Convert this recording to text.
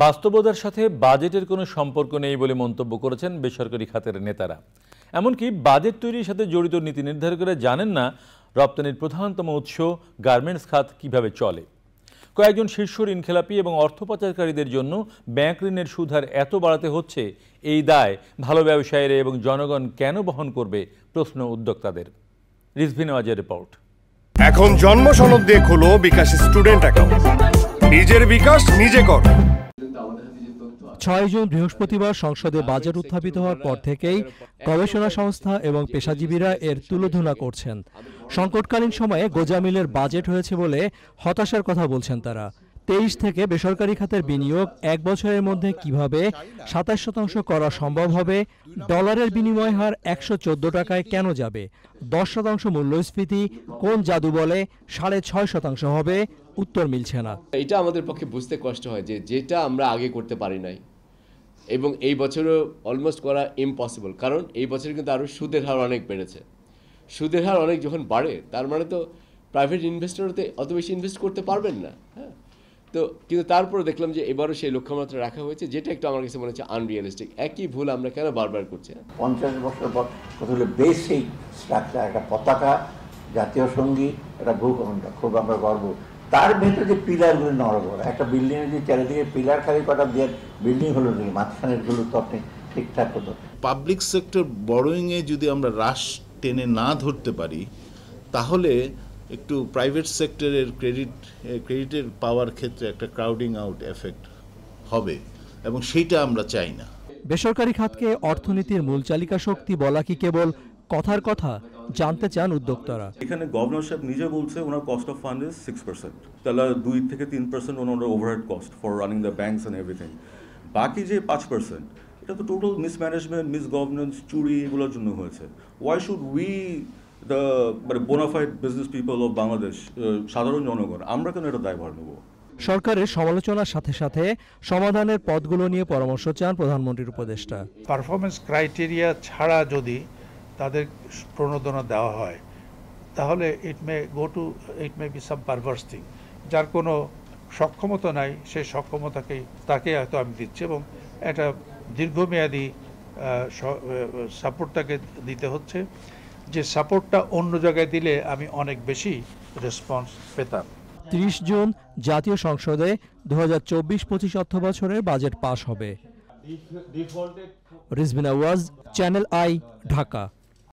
বাস্তবতার সাথে বাজেটের কোনো সম্পর্ক নেই বলে মন্তব্য করেছেন বেসরকারি খাতের নেতারা। এমনকি বাজেট তৈরির সাথে জড়িত নীতি নির্ধারকরা জানেন না রপ্তানির প্রধানতম উৎস গার্মেন্টস খাত কিভাবে চলে। কয়েকজন শীর্ষ ঋণখেলাপি এবং অর্থ পাচারকারীদের জন্য ব্যাংক ঋণের সুদ হার এত বাড়াতে হচ্ছে, এই দায় ভালো ব্যবসায়ীরা এবং জনগণ কেন বহন করবে, প্রশ্ন উদ্যোক্তাদের। রিজভি নওয়াজের রিপোর্ট। এখন জন্ম সনদ দিয়ে খোলো বিকাশ স্টুডেন্ট অ্যাকাউন্ট। নিজের বিকাশ নিজে কর। ৬ জুন বৃহস্পতিবার সংসদে বাজেট উত্থাপিত হওয়ার পর থেকেই গবেষণা সংস্থা এবং পেশাজীবীরা এর তুলোধনা করছেন। সংকটকালীন সময়ে গোজামিলের বাজেট হয়েছে বলে হতাশার কথা বলছেন তারা। ২৩ থেকে বেসরকারি খাতের বিনিয়োগ ১ বছরের মধ্যে কিভাবে ২৭% করা সম্ভব হবে, ডলারের বিনিময় হার ১১৪ টাকায় কেন যাবে, ১০% মূল্যস্ফীতি কোন জাদু বলে ৬.৫% হবে, উত্তর মিলছে না। এটা আমাদের পক্ষে বুঝতে কষ্ট হয় যে যেটা আমরা আগে করতে পারি নাই এবং এই বছরও অলমোস্ট করা ইম্পসিবল, কারণ এই বছর কিন্তু আরও সুদের হার অনেক বেড়েছে। সুদের হার অনেক যখন বাড়ে তার মানে তো প্রাইভেট ইনভেস্টরতে অত বেশি ইনভেস্ট করতে পারবেন না। হ্যাঁ, তো কিন্তু তারপরে দেখলাম যে এবারও সেই লক্ষ্যমাত্রা রাখা হয়েছে, যেটা একটু আমার কাছে মনে হচ্ছে আনরিয়ালিস্টিক। একই ভুল আমরা কেন বারবার করছি? 50 বছর পর কতগুলো বেসিক স্ট্রাকচার, একটা পতাকা, জাতীয় সঙ্গীত, একটা ভূখণ্ড, খুব আমরা গর্ব। তার ভেতরে যে পিলারগুলো নড়বড়, একটা বিল্ডিংয়ের যে চারিদিকে পিলার খালি কটা দিয়ে বিল্ডিং হলো নাকি, মাঝখানেরগুলো তো আপনি ঠিকঠাক হতো। পাবলিক সেক্টর বড়োইংয়ে যদি আমরা হ্রাস টেনে না ধরতে পারি, তাহলে একটু প্রাইভেট সেক্টরের ক্রেডিটের পাওয়ার ক্ষেত্রে একটা ক্রাউডিং আউট এফেক্ট হবে, এবং সেইটা আমরা চাই না। বেসরকারি খাতকে অর্থনীতির মূল চালিকা শক্তি বলা কি কেবল কথার কথা, জানতে চান উদ্যোক্তারা। এখানে গভর্নর সাহেব নিজে বলছে ওনার কস্ট অফ ফান্ড ইজ 6%, তাহলে 2 থেকে 3% ওনার overhead cost for running the banks and everything. বাকি যে 5%, এটা তো টোটাল মিসম্যানেজমেন্ট, মিসগভর্নেন্স, চুরি, এগুলোর জন্য হয়েছে। Why should we the bona fide business people of Bangladesh, সাধারণ জনগণ, আমরা কেন এটা দায়ভার নেব? সরকারের সমালোচনার সাথে সাথে সমাধানের পথগুলো নিয়ে পরামর্শ চান প্রধানমন্ত্রীর উপদেষ্টা। পারফরমেন্স ক্রাইটেরিয়া ছাড়া যদি তাদের প্রণোদনা দেওয়া হয়, তাহলে ইট মে বি সাম পারভার্স থিং। যার কোনো সক্ষমতা নাই, সেই তাকে হয়তো আমি দিচ্ছি, এবং একটা দীর্ঘমেয়াদী সাপোর্ট তাকে দিতে হচ্ছে, যে সাপোর্টটা অন্য জায়গায় দিলে আমি অনেক বেশি রেসপন্স পেতাম। ৩০ জুন জাতীয় সংসদে ২০২৪-২৫ অর্থবছরের বাজেট পাস হবে। Rizvi Nawaz, channel I, Dhaka.